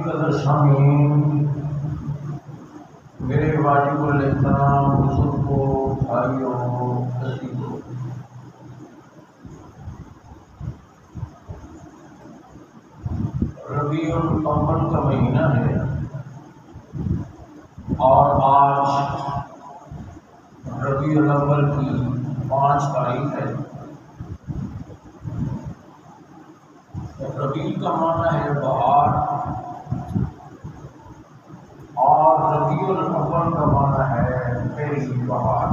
قدر سامعین، میرے واجب الاحترام بزرگوں، بھائیوں، عزیزوں، ربیع الاول کا مہینہ ہے اور آج ربیع الاول کی 5 تاریخ ہے۔ ربیع کا معنی ہے بہار اور ربیع الاول کا معنی ہے پہلی بہار۔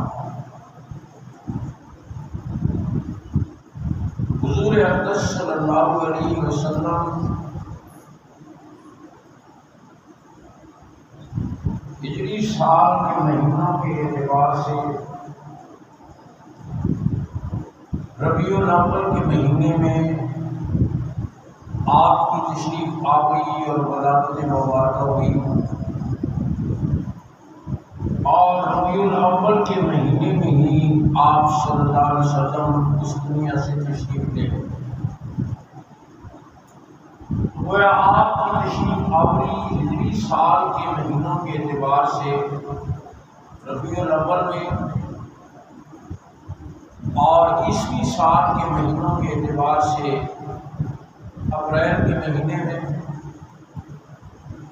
حضور اقدس صلی اللہ علیہ وسلم ہجری سال کے مہینوں کے اعتبار سے ربیع الاول کے مہینے میں آپ کی تشریف آوری اور ولادت مبارکہ ہوئی، اور ربیع الاول کے مہینے میں ہی آپ صلی اللہ علیہ وسلم اس دنیا سے تشریف لے گئے۔ گویا آپ کی تشریف آوری ہجری سال کے مہینوں کے اعتبار سے ربیع الاول میں اور عیسوی سال کے مہینوں کے اعتبار سے اپریل کے مہینے میں۔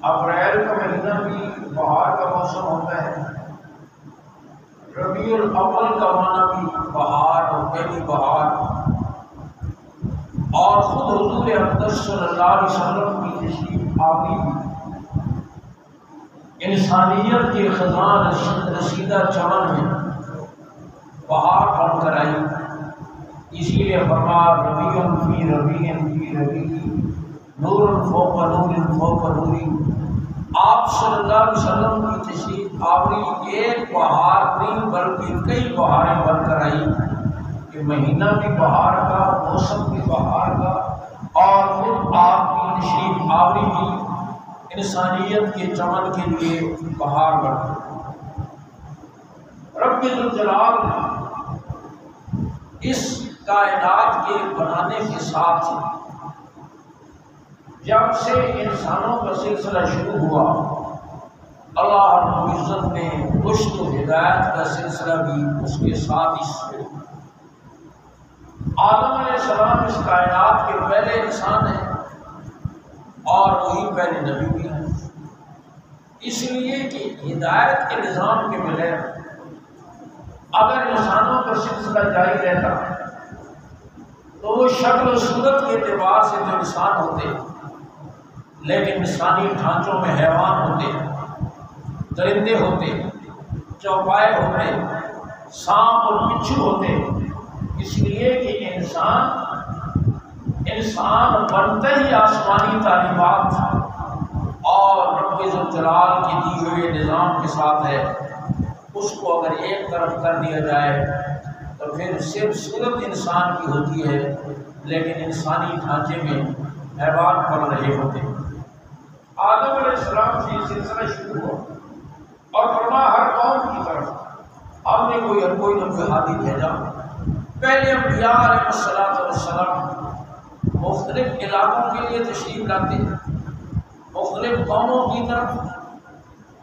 اپریل کا مہینہ بھی بہار کا موسم ہوتا ہے۔ ربیع الاول کا معنی بھی بہار اور پہلی بہار، اور خود حضور اقدس صلی اللہ علیہ وسلم کی تشریف آوری بھی انسانیت کے خزاں رسیدہ چمن میں بہار بن کر آئی۔ اسی لیے فرمایا ربیع فی ربیع فی ربیع نور فوق نور فوق نوری۔ آپ صلی اللہ علیہ وسلم کی تشریف آوری ایک بہار نہیں بلکہ کئی بہاریں بن کر آئی کہ مہینہ بھی بہار کا، موسم بھی بہار کا، اور خود آپ کی تشریف آوری بھی انسانیت کے چمن کے لیے بہار بن گئی۔ رب ذوالجلال اس کائنات کے بنانے کے ساتھ جب سے انسانوں کا سلسلہ شروع ہوا، اللہ رب العزت نے رشد و ہدایت کا سلسلہ بھی اس کے ساتھ ہی شروع کیا۔ آدم علیہ السلام اس کائنات کے پہلے انسان ہیں اور وہی پہلے نبی بھی ہیں، اس لیے کہ ہدایت کے نظام کے بغیر اگر انسانوں کا سلسلہ جاری رہتا تو وہ شکل و صورت کے اعتبار سے تو انسان ہوتے، لیکن انسانی ڈھانچوں میں حیوان ہوتے، درندے ہوتے، چوپائے ہوتے، سانپ اور بچھو ہوتے۔ اس لیے کہ انسان بنتے ہی آسمانی تعلیمات اور رب ذوالجلال کی دی ہوئے نظام کے ساتھ ہے، اس کو اگر ایک طرف کر دیا جائے تو پھر صرف صورت انسان کی ہوتی ہے، لیکن انسانی ڈھانچے میں حیوان پل رہے ہوتے۔ آدم علیہ السلام سے یہ سلسلہ شروع ہوا اور فرمایا ہر قوم کی طرف ہم نے کوئی نہ کوئی ہادی بھیجا۔ پہلے انبیاء علیہ السلام مختلف علاقوں کے لیے تشریف لاتے، مختلف قوموں کی طرف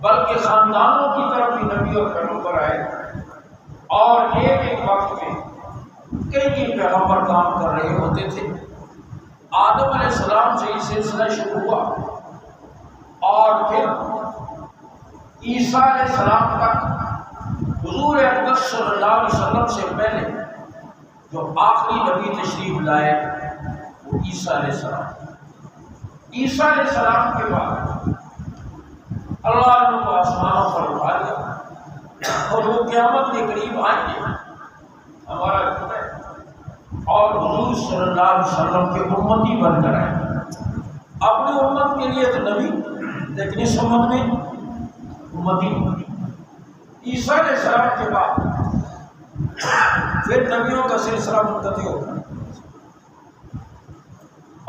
بلکہ خاندانوں کی طرف بھی نبی اور پیغمبر آئے، اور ایک وقت میں کئی پیغمبر کام کر رہے ہوتے تھے۔ آدم علیہ السلام سے یہ سلسلہ شروع ہوا اور پھر عیسیٰ علیہ السلام تک حضور اقدس صلی اللہ علیہ وسلم سے پہلے جو آخری نبی تشریف لائے وہ عیسیٰ علیہ السلام۔ عیسیٰ علیہ السلام کے بعد اللہ نے کو آسمانوں پر اٹھا لیا اور وہ قیامت کے قریب آئیں گے، ہمارا ہے، اور حضور صلی اللہ علیہ وسلم کے امتی بن کر آئیں گے۔ اپنی امت کے لیے تو نبی، لیکن اس امت میں امتی۔ عیسیٰ علیہ السلام کے بعد پھر نبیوں کا سلسلہ منقطع ہوگا،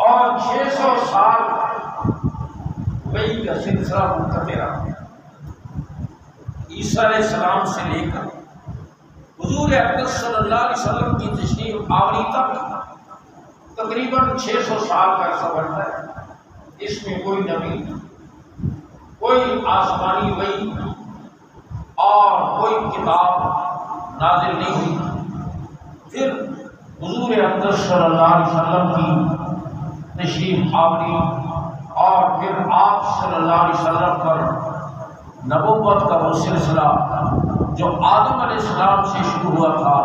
اور 600 سال وہی کا سلسلہ منقطع رہا۔ عیسیٰ علیہ السلام سے لے کر حضور اقدس صلی اللہ علیہ وسلم کی تشریف آوری تک تقریباً 600 سال کا عرصہ بنتا ہے۔ اس میں کوئی نبی کوئی آسمانی وحی اور کوئی کتاب نازل نہیں ہوئی۔ پھر حضور اقدس صلی اللہ علیہ وسلم کی تشریف آوری اور پھر آپ صلی اللہ علیہ وسلم پر نبوت کا وہ سلسلہ جو آدم علیہ السلام سے شروع ہوا تھا،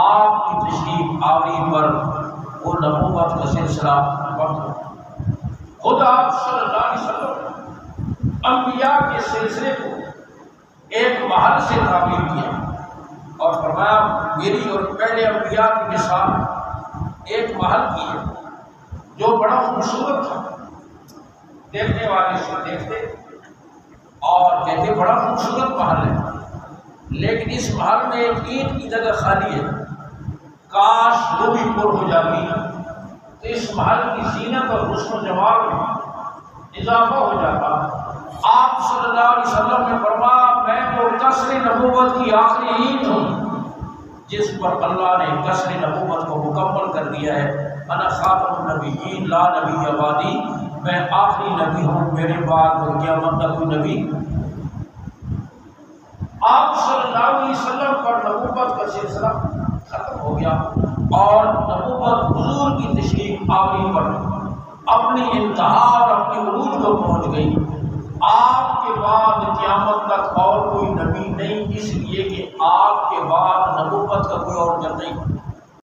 آپ کی تشریف آوری پر وہ نبوت کا سلسلہ بڑھ گیا۔ خود آپ صلی اللہ علیہ وسلم انبیاء کے سلسلے کو ایک محل سے تعبیر کیا اور فرمایا میری اور پہلے انبیاء کی مثال ایک محل کی ہے جو بڑا خوبصورت تھا، دیکھنے والے اس کو دیکھتے اور کہتے بڑا خوبصورت محل ہے، لیکن اس محل میں ایک اینٹ کی جگہ خالی ہے، کاش وہ بھی پر ہو جاتی تو اس محل کی زینت اور حسن و جمال میں اضافہ ہو جاتا۔ آپ صلی اللہ علیہ وسلم نے فرمایا میں تو قصر نبوت کی آخری اینٹ ہوں جس پر اللہ نے قصر نبوت کو مکمل کر دیا ہے۔ انا خاتم النبیین لا نبی بعدی، میں آخری نبی ہوں، میرے بعد قیامت تک کوئی نبی۔ آپ صلی اللہ علیہ وسلم پر نبوت کا سلسلہ ختم ہو گیا اور نبوت حضور کی تشریف آوری پر اپنی انتہا اور اپنی عروج کو پہنچ گئی۔ آپ کے بعد قیامت تک اور کوئی نبی نہیں، اس لیے کہ آپ کے بعد نبوت کا کوئی اور جن نہیں۔